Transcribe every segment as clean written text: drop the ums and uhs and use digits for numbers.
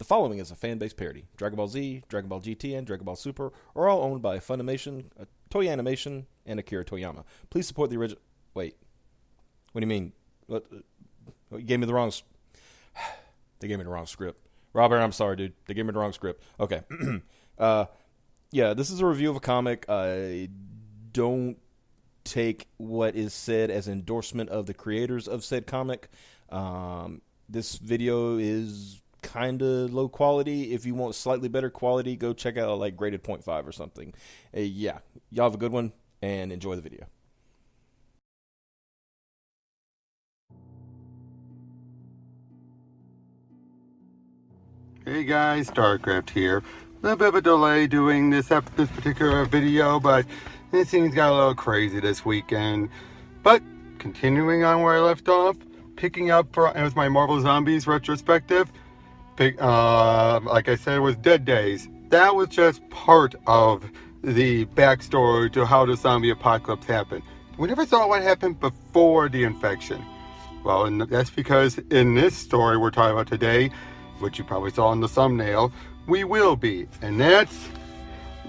following is a fan-based parody. Dragon Ball Z, Dragon Ball GT, and Dragon Ball Super are all owned by Funimation, Toei Animation, and Akira Toriyama. Please support the original... Wait. What do you mean? What? You gave me the wrong... They gave me the wrong script. Robert, I'm sorry, dude. They gave me the wrong script. Okay. Yeah, this is a review of a comic. I don't take what is said as endorsement of the creators of said comic. This video is kind of low quality. If you want slightly better quality, go check out like graded 0.5 or something. Yeah, y'all have a good one and enjoy the video. Hey guys, StarCraft here. A little bit of a delay doing this particular video, but things got a little crazy this weekend. But continuing on where I left off, picking up it was my Marvel Zombies retrospective. Like I said, it was Dead Days. That was just part of the backstory to how the zombie apocalypse happened. We never saw what happened before the infection. Well, and that's because in this story we're talking about today, which you probably saw in the thumbnail, we will be. And that's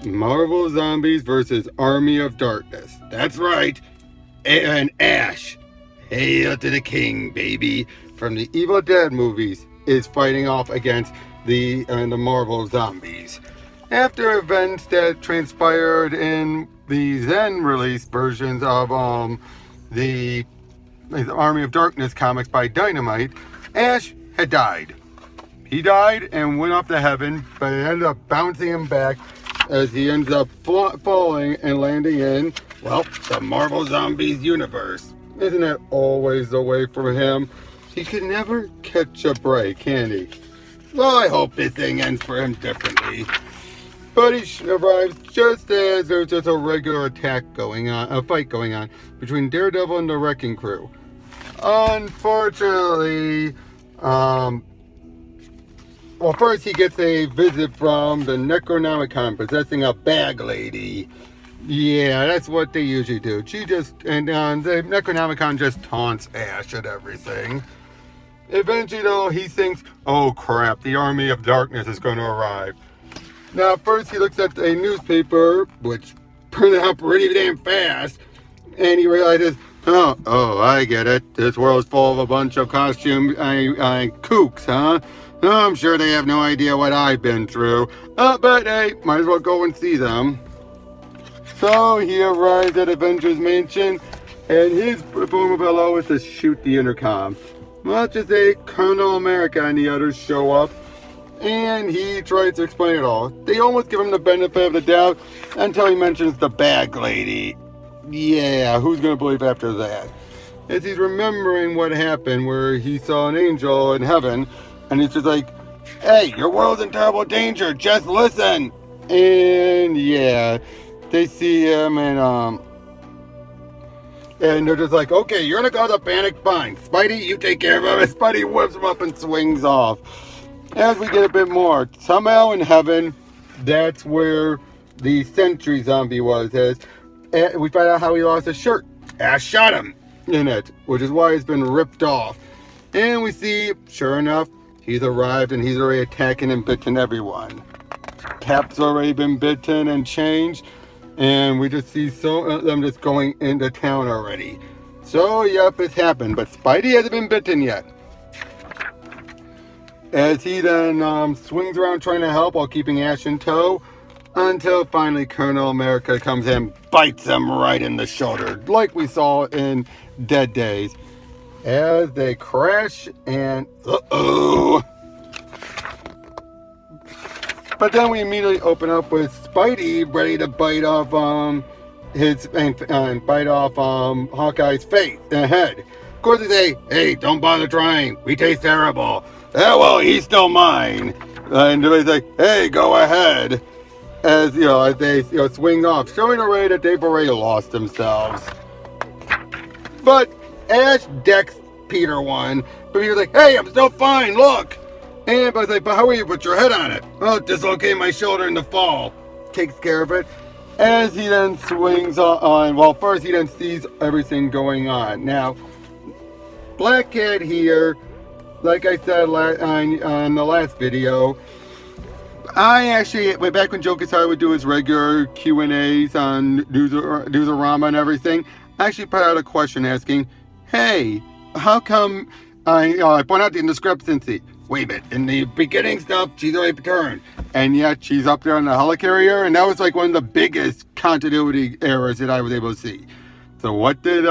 Marvel Zombies versus Army of Darkness. That's right. And Ash, hail to the king, baby, from the Evil Dead movies, is fighting off against the Marvel Zombies. After events that transpired in the then released versions of the Army of Darkness comics by Dynamite, Ash had died. He died and went up to heaven, but it ended up bouncing him back as he ends up falling and landing in, well, the Marvel Zombies universe. Isn't that always the way for him? He can never catch a break, can he? Well, I hope this thing ends for him differently. But he arrives just as there's just a regular attack going on, a fight going on between Daredevil and the Wrecking Crew. Unfortunately, well, first he gets a visit from the Necronomicon possessing a bag lady. Yeah, that's what they usually do. The Necronomicon just taunts Ash and everything. Eventually, though, he thinks, oh crap, the Army of Darkness is going to arrive. Now, first he looks at a newspaper, which printed out pretty damn fast, and he realizes, oh, I get it. This world's full of a bunch of costume kooks, huh? I'm sure they have no idea what I've been through, but hey, might as well go and see them. So he arrives at Avengers Mansion, and his boom of hello is to shoot the intercom. Much as Colonel America and the others show up, and he tries to explain it all. They almost give him the benefit of the doubt until he mentions the bag lady. Yeah, who's going to believe after that? As he's remembering what happened where he saw an angel in heaven, and he's just like, hey, your world's in terrible danger, just listen. And yeah, they see him and they're just like, okay, you're gonna cause a panic, fine. Spidey, you take care of him. And Spidey whips him up and swings off. As we get a bit more, somehow in heaven, that's where the Sentry zombie was. As we find out how he lost his shirt. Ash shot him in it, which is why it's been ripped off. And we see, sure enough, he's arrived and he's already attacking and bitten everyone. Cap's already been bitten and changed, and we just see them just going into town already. So, yep, it's happened, but Spidey hasn't been bitten yet. As he then swings around trying to help while keeping Ash in tow, until finally Colonel America comes in, bites him right in the shoulder, like we saw in Dead Days. As they crash and uh-oh. But then we immediately open up with Spidey ready to bite off Hawkeye's face head. Of course they say, hey, don't bother trying. We taste terrible. Yeah, well, he's still mine. And everybody's like, hey, go ahead. As they swing off, showing already that they've already lost themselves. But Ash decks Peter one, but Peter's like, hey, I'm still fine, look. And I was like, but how are you? Put your head on it. Oh, dislocate my shoulder in the fall. Takes care of it. As he then swings on, well, first he then sees everything going on. Now, Black Cat here like I said on the last video, I actually went back when Joe Casado would do his regular Q&As on Newsarama and everything. I actually put out a question asking, hey, how come I point out the indiscrepancy? Wait a minute, in the beginning stuff, she's already returned, and yet she's up there on the helicarrier, and that was like one of the biggest continuity errors that I was able to see. So how did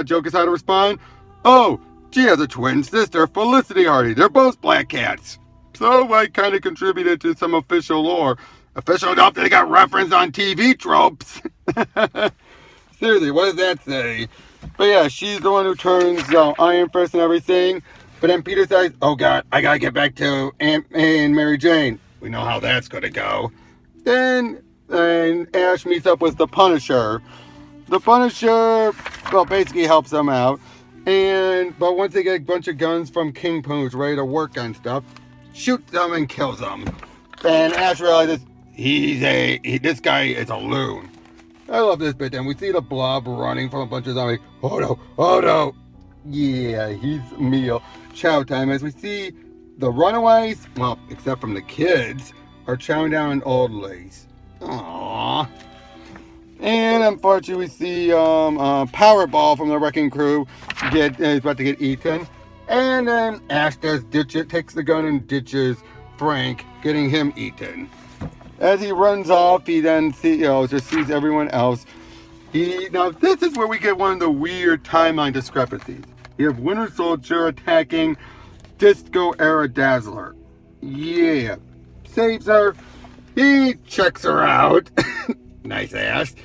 Joe Casado respond? Oh, she has a twin sister, Felicity Hardy. They're both black cats. So I kind of contributed to some official lore. Official enough that it got referenced on TV tropes. Seriously, what does that say? But yeah, she's the one who turns Iron Fist and everything. But then Peter says, oh God, I gotta get back to Aunt May and Mary Jane. We know how that's gonna go. Then Ash meets up with the Punisher. The Punisher, well, basically helps them out. But once they get a bunch of guns from Kingpin who's ready to work on stuff, shoots them and kills them. And Ash realizes this guy is a loon. I love this bit. Then we see the Blob running from a bunch of zombies. Oh no, oh no. Yeah, he's meal. Chow time. As we see the runaways, well, except from the kids, are chowing down an old lace. Aww. And unfortunately, we see Powerball from the Wrecking Crew is about to get eaten. And then Ash takes the gun and ditches Frank, getting him eaten. As he runs off, he then just sees everyone else. Now, this is where we get one of the weird timeline discrepancies. You have Winter Soldier attacking Disco Era Dazzler. Yeah. Saves her. He checks her out. Nice ass.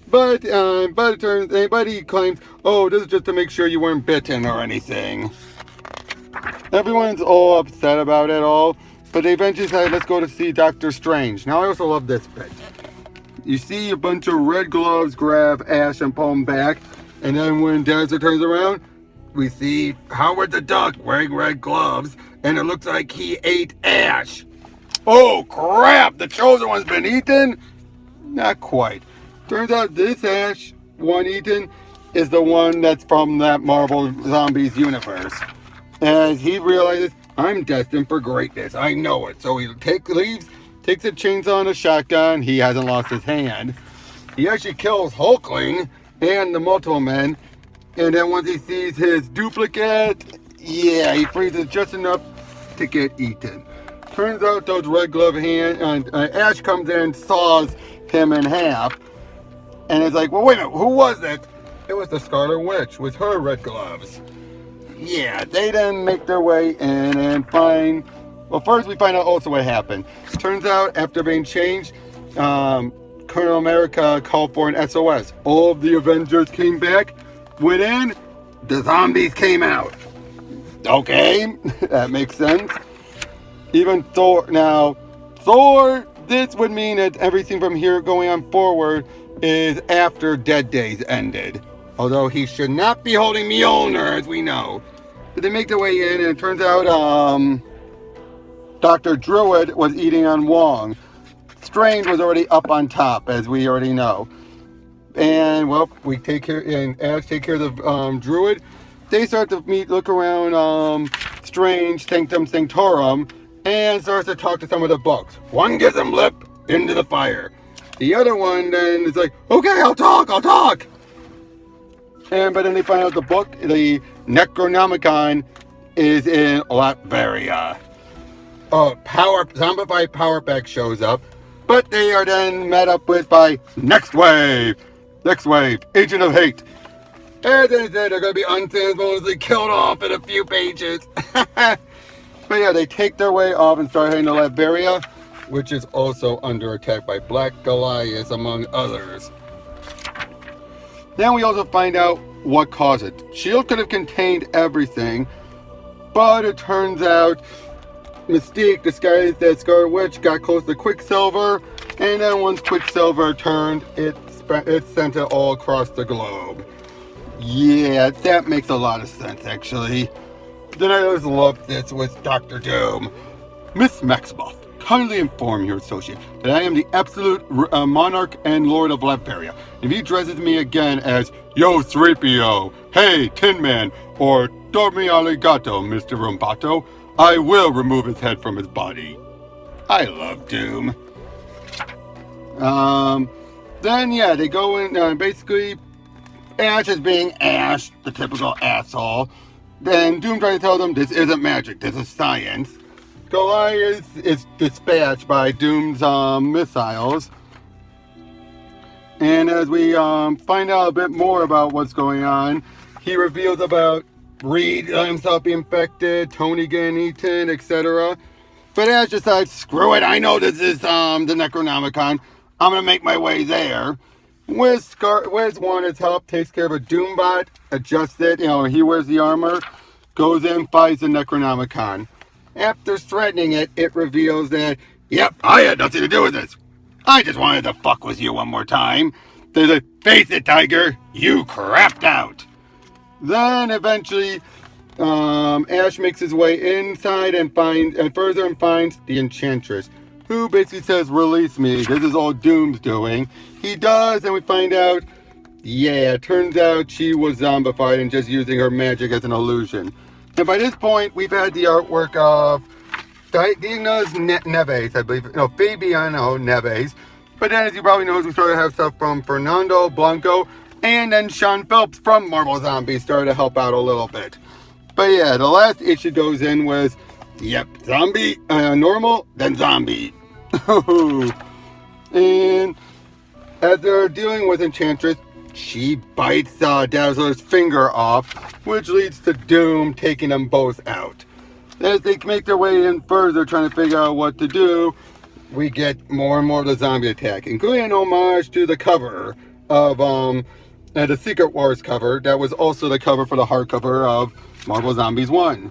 But he claims, oh, this is just to make sure you weren't bitten or anything. Everyone's all upset about it all, but they eventually decide, let's go to see Doctor Strange. Now, I also love this bit. You see a bunch of red gloves grab Ash and pull him back, and then when Dazzler turns around, we see Howard the Duck wearing red gloves, and it looks like he ate Ash. Oh, crap! The Chosen One's been eaten? Not quite. Turns out this Ash one eaten is the one that's from that Marvel Zombies universe. As he realizes, I'm destined for greatness. I know it. So he takes a chainsaw and a shotgun. He hasn't lost his hand. He actually kills Hulkling and the multiple men. And then once he sees his duplicate, yeah, he freezes just enough to get eaten. Turns out those red glove Ash comes in and saws him in half. And it's like, well, wait a minute, who was that? It was the Scarlet Witch with her red gloves. Yeah, they then make their way in and find... Well, first we find out also what happened. Turns out, after being changed, Colonel America called for an SOS. All of the Avengers came back, went in, the zombies came out. Okay, that makes sense. Even Thor... Now, Thor, this would mean that everything from here going on forward is after Dead Days ended. Although he should not be holding Mjolnir, as we know. But they make their way in, and it turns out Dr. Druid was eating on Wong. Strange was already up on top, as we already know. And, well, we take care, and Ash take care of the Druid. They start to look around Strange, Sanctum Sanctorum, and starts to talk to some of the bugs. One gives him lip, into the fire. The other one then is like, okay, I'll talk. But then they find out the book, the Necronomicon, is in Latveria. Zombified Power Pack shows up, but they are then met up with by Next Wave, Agent of Hate. And then they're going to be unceremoniously killed off in a few pages. But yeah, they take their way off and start heading to Latveria, which is also under attack by Black Goliath, among others. Then we also find out what caused it. S.H.I.E.L.D. could have contained everything, but it turns out Mystique, disguised as Scarlet Witch, got close to Quicksilver, and then once Quicksilver turned, it sent it all across the globe. Yeah, that makes a lot of sense, actually. Then I always love this with Dr. Doom. Miss Maximoff, kindly inform your associate that I am the absolute monarch and lord of Latveria. If he addresses me again as Yo 3PO, hey Tin Man, or Dormi arigato, Mr. Rumbato. I will remove his head from his body. I love Doom. Then yeah, they go in, basically, Ash is being Ash, the typical asshole. Then Doom tries to tell them this isn't magic, this is science. Goliath is dispatched by Doom's missiles. And as we find out a bit more about what's going on, he reveals about Reed himself being infected, Tony getting eaten, etc. But Ash decides, screw it, I know this is the Necronomicon. I'm going to make my way there. Wiz wanted help, takes care of a Doombot, adjusts it, he wears the armor, goes in, fights the Necronomicon. After threatening it, it reveals that, yep, I had nothing to do with this. I just wanted to fuck with you one more time. They say, face it, Tiger, you crapped out. Then eventually, Ash makes his way inside and finds the Enchantress, who basically says, release me, this is all Doom's doing. He does, and we find out, yeah, it turns out she was zombified and just using her magic as an illusion. And by this point, we've had the artwork of Diagnos Neves, I believe, Fabiano Neves. But then, as you probably know, we started to have stuff from Fernando Blanco, and then Sean Phelps from Marvel Zombies started to help out a little bit. But yeah, the last issue goes in with, yep, zombie, normal, then zombie. And as they're dealing with Enchantress, she bites Dazzler's finger off, which leads to Doom taking them both out. As they make their way in further, trying to figure out what to do, we get more and more of the zombie attack, including an homage to the cover of the Secret Wars cover. That was also the cover for the hardcover of Marvel Zombies 1.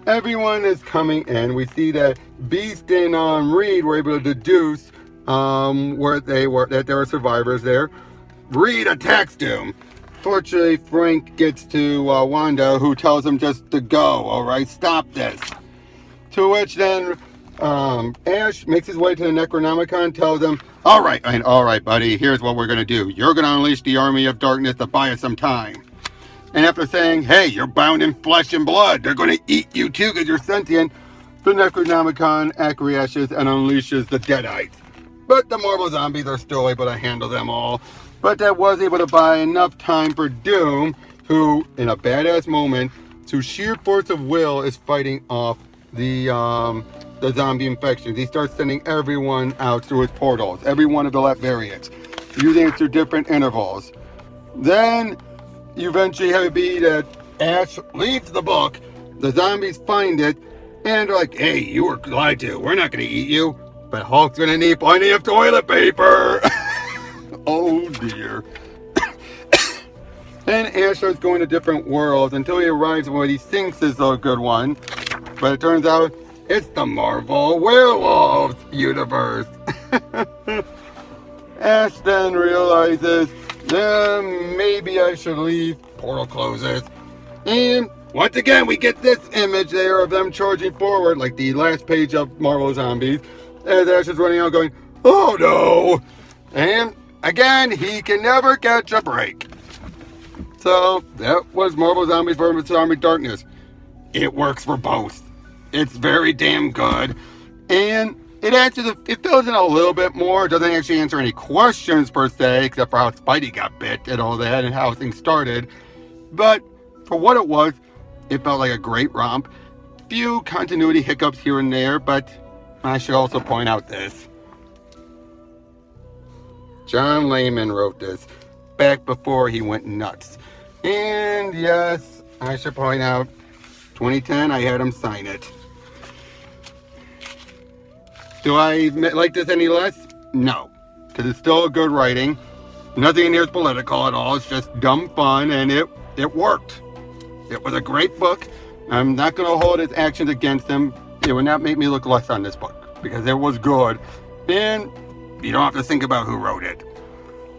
Everyone is coming in. We see that Beast and Reed were able to deduce that there were survivors there. Reed attacks Doom. Fortunately, Frank gets to Wanda, who tells him just to go, alright, stop this. To which then Ash makes his way to the Necronomicon, tells him, alright, buddy, here's what we're going to do. You're going to unleash the army of darkness to buy us some time. And after saying, hey, you're bound in flesh and blood, they're going to eat you too because you're sentient, the Necronomicon acquiesces and unleashes the Deadites. But the Marvel Zombies are still able to handle them all. But that was able to buy enough time for Doom, who, in a badass moment, through sheer force of will, is fighting off the zombie infections. He starts sending everyone out through his portals, every one of the left variants, using it through different intervals. Then you eventually have it be that Ash leaves the book, the zombies find it, and they're like, hey, you were lied to, we're not going to eat you, but Hulk's going to need plenty of toilet paper. Oh dear. And Ash starts going to different worlds until he arrives at what he thinks is a good one. But it turns out it's the Marvel Werewolves universe. Ash then realizes, maybe I should leave. Portal closes. And once again, we get this image there of them charging forward, like the last page of Marvel Zombies. As Ash is running out going, oh no. And again, he can never catch a break. So, that was Marvel Zombies vs. Army Darkness. It works for both. It's very damn good. And it fills in a little bit more. It doesn't actually answer any questions per se, except for how Spidey got bit and all that and how things started. But for what it was, it felt like a great romp. Few continuity hiccups here and there, but I should also point out this. John Layman wrote this back before he went nuts. And yes, I should point out, 2010, I had him sign it. Do I like this any less? No, because it's still a good writing. Nothing in here is political at all. It's just dumb fun, and it worked. It was a great book. I'm not going to hold his actions against him. It would not make me look less on this book, because it was good. And you don't have to think about who wrote it.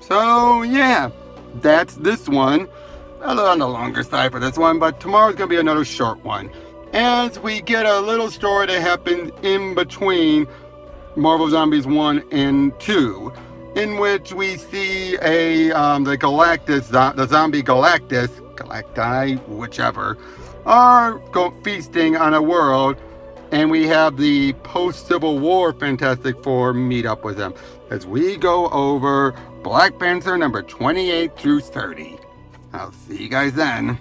So, yeah, that's this one. A little on the longer side for this one, but tomorrow's going to be another short one. As we get a little story that happened in between Marvel Zombies 1 and 2, in which we see the Galactus, the zombie Galactus, Galacti, whichever, are feasting on a world, and we have the post-Civil War Fantastic Four meet up with them as we go over Black Panther number 28 through 30. I'll see you guys then.